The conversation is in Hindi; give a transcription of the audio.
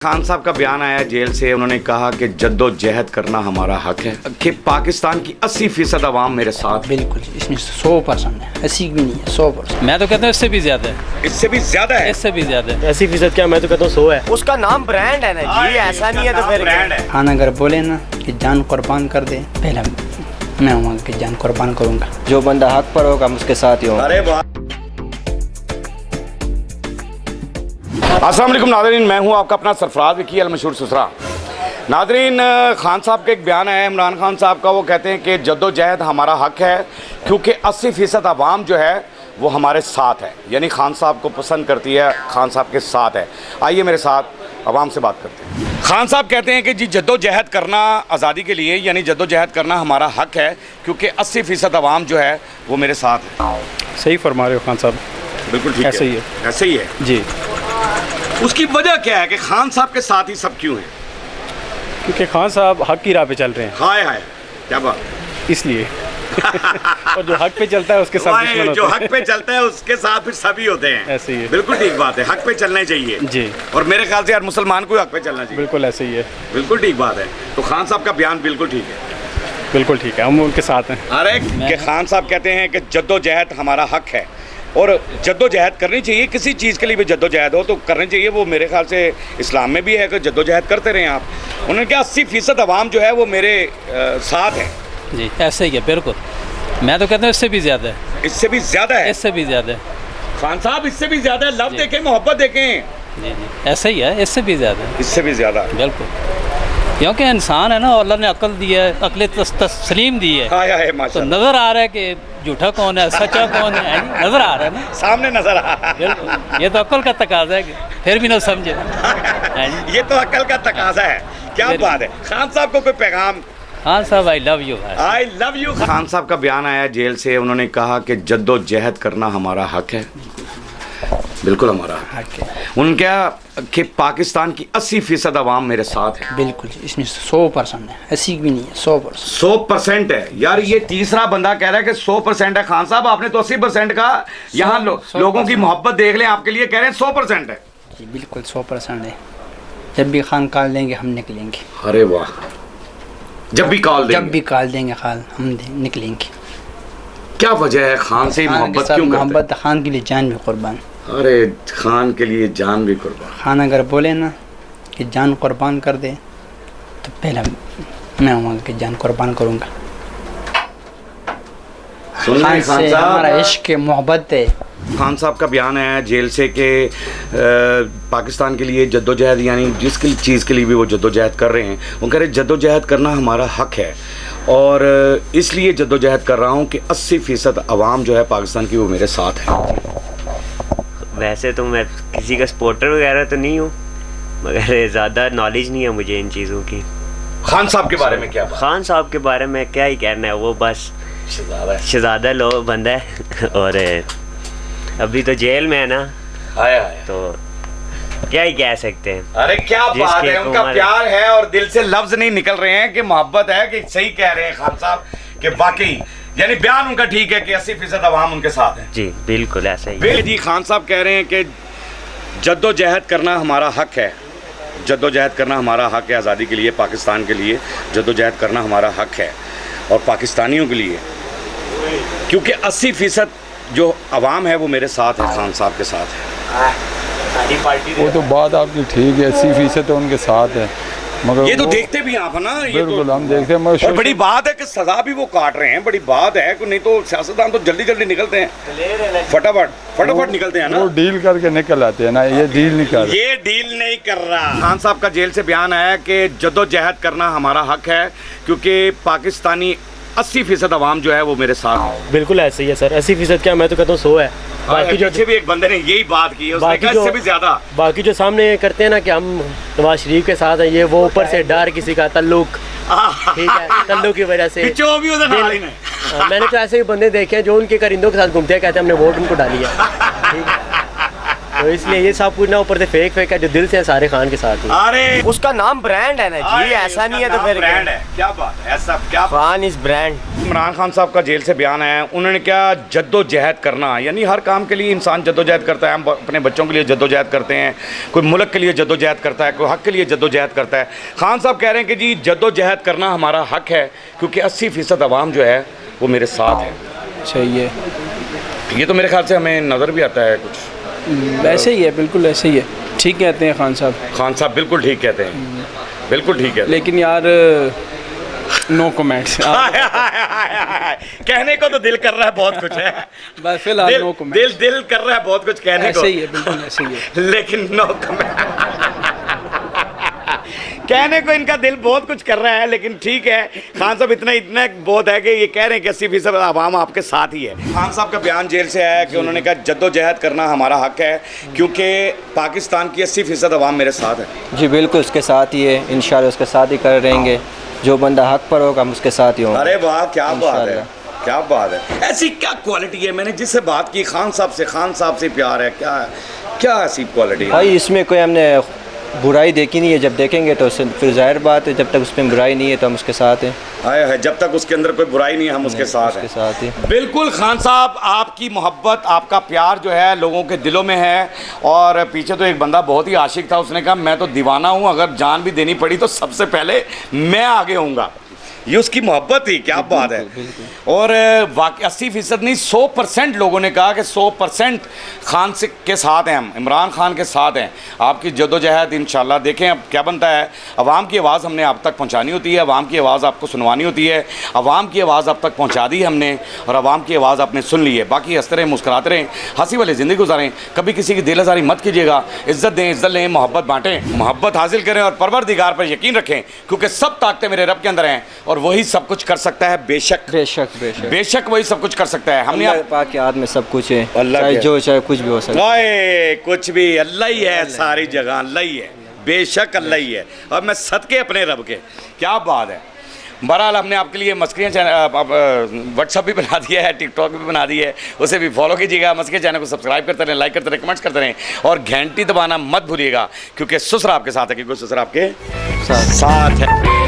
खान साहब का बयान आया जेल से। उन्होंने कहा कि जद्दोजहद करना हमारा हक है, कि पाकिस्तान की 80% आवाम मेरे साथ। बिल्कुल, इसमें 100% है, 80 भी नहीं है, 100%। मैं तो कहता हूँ इससे भी ज्यादा है, इससे भी ज्यादा है, इससे भी ज्यादा है। 80% क्या, मैं तो कहता हूँ 100 है। उसका नाम ब्रांड है ना जी, ऐसा नहीं है तो फिर ब्रांड है। खान अगर बोले ना कि जान कुर्बान कर दे, पहला मैं हूँ कि जान कुर्बान करूँगा। जो बंदा हक पर होगा हम उसके साथ ही होंगे। अरे वाह। अस्सलाम वालेकुम नाज़रीन, मैं हूं आपका अपना सरफराज विकी अल मशहूर सुसरा। नाज़रीन, खान साहब का एक बयान आया है, इमरान खान साहब का। वो कहते हैं कि जद्दोजहद हमारा हक है क्योंकि 80% आवाम जो है वो हमारे साथ है, यानी खान साहब को पसंद करती है, खान साहब के साथ है। आइए मेरे साथ आवाम से बात करते हैं। खान साहब कहते हैं कि जी जद्दोजहद करना आज़ादी के लिए, यानी जद्दोजहद करना हमारा हक है क्योंकि 80% आवाम जो है वो मेरे साथ है। सही फरमा रहे हो खान साहब, बिल्कुल ठीक ऐसे ही है, ऐसे ही है जी। उसकी वजह क्या है कि खान साहब के साथ ही सब क्यों हैं? क्योंकि खान साहब हक की राह पे चल रहे हैं, हाय हाय क्या बात। इसलिए और जो हक पे चलता है उसके साथ दुश्मन जो होते हक पे चलता है उसके साथ फिर सभी होते हैं। ऐसे ही है। बिल्कुल ठीक बात है, हक पे चलना चाहिए जी। और मेरे ख्याल से यार मुसलमान को हक पे चलना चाहिए। बिल्कुल ऐसे ही है, बिल्कुल ठीक बात है। तो खान साहब का बयान बिल्कुल ठीक है, बिल्कुल ठीक है, हम उनके साथ हैं। अरे कि खान साहब कहते हैं कि जद्दोजहद हमारा हक है और जद्दोजहद करनी चाहिए। किसी चीज़ के लिए भी जद्दोजहद हो तो करनी चाहिए। वो मेरे ख्याल से इस्लाम में भी है कि जद्दोजहद करते रहें आप। उन्होंने कहा 80% आवाम जो है वो मेरे साथ है। जी ऐसे ही है, बिल्कुल। मैं तो कहता हूँ इससे भी ज्यादा है, इससे भी ज़्यादा है। इससे भी ज्यादा है। खान साहब इससे भी ज़्यादा है। लव जी। देखें, मोहब्बत देखें, जी जी ऐसे ही है, इससे भी ज्यादा है, इससे भी ज़्यादा। बिल्कुल। क्योंकि इंसान है ना, अल्लाह ने अक्ल दी है, अक्ल तस्लीम दी है, हाय हाय तो माशाल्लाह। नज़र आ रहा है कि झूठा कौन है, सच्चा कौन है, नज़र आ रहा है ना, सामने नजर आ रहा है। बिल्कुल। ये तो अक्ल का तकाजा है कि फिर भी ना समझे। ये तो अकल का तकाजा है। क्या बात है। खान साहब को कोई पैगाम? हाँ साहब, I love you. I love you. Khan साहब का बयान आया जेल से। उन्होंने कहा कि जद्दोजहद करना हमारा हक है, बिल्कुल हमारा हक है। उन्होंने कहा कि पाकिस्तान की 80% आवाम मेरे साथ है। बिल्कुल, इसमें 100% है, 80 भी नहीं है, 100%। 100% है यार। ये तीसरा बंदा कह रहा है कि 100% है। खान साहब आपने तो 80% का यहाँ लोगों की मोहब्बत देख लें, आपके लिए कह रहे हैं 100% है। जी बिल्कुल 100% है। जब भी खान कॉल देंगे हम निकलेंगे। अरे वाह। जब भी कॉल देंगे, जब भी कॉल देंगे खान हम निकलेंगे। क्या वजह है खान से खान के मोहब्बत साथ क्यों करते हैं? मोहब्बत, खान के लिए जान भी कुर्बान। अरे खान के लिए जान भी कुर्बान। खान अगर बोले ना कि जान कुर्बान कर दे, तो पहला मैं हूँ कि जान कुर्बान करूँगा। सुन रहे खान हैं खान से हमारा साहब? इश्क मोहब्बत है। खान साहब का बयान है जेल से कि पाकिस्तान के लिए जद्दोजहद, यानी जिस चीज़ के लिए भी वो जद्दोजहद कर रहे हैं, वो कह रहे जद्दोजहद करना हमारा हक है और इसलिए जद्दोजहद कर रहा हूँ कि 80% आवाम जो है पाकिस्तान की वो मेरे साथ है। वैसे तो मैं किसी का सपोर्टर वगैरह तो नहीं हूँ, मगर ज़्यादा नॉलेज नहीं है मुझे इन चीज़ों की। खान साहब के बारे में क्या बात? खान साहब के बारे में क्या ही कहना है, वो बस शहजादा लो बंदा है और अभी तो जेल में है ना, आया तो क्या ही कह सकते हैं। अरे क्या बात है। उनका उम्र प्यार है और दिल से लफ्ज नहीं निकल रहे हैं कि मोहब्बत है, कि सही कह रहे हैं खान साहब कि वाकई, यानी बयान उनका ठीक है कि 80% आवाम उनके साथ है। जी बिल्कुल ऐसा ही। बिल्कुल जी। खान साहब कह रहे हैं कि जद्दोजहद करना हमारा हक है, जद्दोजहद करना हमारा हक है आज़ादी के लिए, पाकिस्तान के लिए जद्दोजहद करना हमारा हक है और पाकिस्तानियों के लिए, क्योंकि 80% जो आवाम है वो मेरे साथ है, खान साहब के साथ है। सारी पार्टी वो तो बात आपकी ठीक है, 80% तो उनके साथ है, मगर ये तो वो- देखते भी आप है ना। ये बिल्कुल तो हम देखते हैं, मगर और बड़ी बात है कि सजा भी वो काट रहे हैं, बड़ी बात है कि नहीं तो सियासतदान तो जल्दी जल्दी निकलते हैं, फटाफट निकलते हैं ना। वो डील करके निकल आते हैं ना, ये डील नहीं कर रहे। ये डील नहीं कर रहा। खान साहब का जेल से बयान आया कि जद्दोजहद करना हमारा हक है क्योंकि पाकिस्तानी 80% आवाम जो है वो मेरे साथ है। बिल्कुल ऐसे ही है सर। 80% क्या, मैं तो कहता हूँ 100 है। बाकी जो पीछे भी एक बंदे ने यही बात की है, उसने बाकी कहा जो- इससे भी ज्यादा। बाकी जो सामने करते हैं ना कि हम नवाज शरीफ के साथ हैं, ये वो ऊपर से डर किसी का तल्लुक, ठीक है, तल्लुक की वजह से। पीछे वो भी उधर डाल ही नहीं। मैंने तो ऐसे भी बंदे देखे हैं जो उनके करिंदों के साथ घूमते हैं, कहते हैं हमने वोट उनको डाली है, ठीक है। तो इसलिए ये सब कुछ ना ऊपर से फेक फेक है, जो दिल से है सारे खान के साथ ही। अरे उसका नाम ब्रांड है ना जी, ऐसा नहीं है तो फिर ब्रांड है, क्या बात है, ऐसा क्या खान इज ब्रांड। इमरान खान साहब का जेल से बयान है, उन्होंने क्या जद्दोजहद करना, यानी हर काम के लिए इंसान जद्दोजहद करता है। हम अपने बच्चों के लिए जद्दोजहद करते हैं, कोई मुल्क के लिए जद्दोजहद करता है, कोई हक के लिए जद्दोजहद करता है। खान साहब कह रहे हैं कि जी जद्दोजहद करना हमारा हक है, क्योंकि 80% आवाम जो है वो मेरे साथ है। सही है, ये तो मेरे ख्याल से हमें नज़र भी आता है कुछ ऐसे ही है, बिल्कुल ऐसे ही है। ठीक कहते हैं खान साहब। खान साहब बिल्कुल ठीक कहते हैं, बिल्कुल ठीक है। लेकिन यार नो कमेंट्स। कहने को तो दिल कर रहा है बहुत कुछ है, बस फिलहाल नो कमेंट्स। दिल कर रहा है बहुत कुछ कहने को, ऐसे ही है, बिल्कुल ऐसे ही है। लेकिन नो कमेंट। कहने को इनका दिल बहुत कुछ कर रहा है, लेकिन ठीक है। खान साहब इतना बहुत है कि ये कह रहे हैं कि 80% आवाम आपके साथ ही है। खान साहब का बयान जेल से आया कि उन्होंने कहा जद्दोजहद करना हमारा हक है, क्योंकि पाकिस्तान की 80% आवाम मेरे साथ है। जी बिल्कुल उसके साथ ही है, इंशाल्लाह उसके साथ ही कर रहेंगे। जो बंदा हक पर होगा हम उसके साथ ही होंगे। अरे वाह, क्या बात है, क्या बात है। ऐसी क्या क्वालिटी है, मैंने जिससे बात की खान साहब से प्यार है, क्या ऐसी क्वालिटी है भाई? इसमें कोई हमने बुराई देखी नहीं है, जब देखेंगे तो फिर जाहिर बात है, जब तक उसमें बुराई नहीं है तो हम उसके साथ हैं। है जब तक उसके अंदर कोई बुराई नहीं है हम उसके साथ हैं। बिल्कुल खान साहब, आपकी मोहब्बत, आपका प्यार जो है लोगों के दिलों में है। और पीछे तो एक बंदा बहुत ही आशिक था, उसने कहा मैं तो दीवाना हूँ, अगर जान भी देनी पड़ी तो सबसे पहले मैं आगे होऊंगा। ये उसकी मोहब्बत थी, क्या बात है। और वाकई 80% नहीं 100% लोगों ने कहा कि 100% खान से के साथ हैं, हम इमरान खान के साथ हैं। आपकी जद्दोजहद इंशाल्लाह देखें अब क्या बनता है। अवाम की आवाज़ हमने आप तक पहुंचानी होती है, अवाम की आवाज़ आपको सुनवानी होती है। अवाम की आवाज़ आप तक पहुंचा दी हमने और अवाम की आवाज़ आपने सुन ली है। बाकी हंसते रहें, मुस्कुराते रहें, हंसी वाली ज़िंदगी गुजारें, कभी किसी की दिल आज़ारी मत कीजिएगा। इज़्ज़त दें, इज़्ज़त लें, मोहब्बत बाँटें, मोहब्बत हासिल करें और परवरदिगार पर यकीन रखें, क्योंकि सब ताकतें मेरे रब के अंदर हैं और वही सब कुछ कर सकता है। बेशक वही सब कुछ कर सकता है। हमने अल्लाह पाक के हाथ में सब कुछ है, अल्लाह चाहे के- जो चाहे कुछ भी हो सकता है। कुछ भी अल्लाह ही है, सारी जगह अल्लाह ही है, बेशक अल्लाह ही है। और मैं सदके अपने रब के, क्या बात है। बहरहाल हमने आपके लिए मस्कियाँ चैनल व्हाट्सअप भी बना दिया है, टिकटॉक भी बना दी है, उसे भी फॉलो कीजिएगा। मस्कियाँ चैनल को सब्सक्राइब करते रहें, लाइक करते रहें, कमेंट्स करते रहें और घंटी दबाना मत भूलिएगा, क्योंकि ससुर आपके साथ है, क्योंकि ससुर आपके साथ है।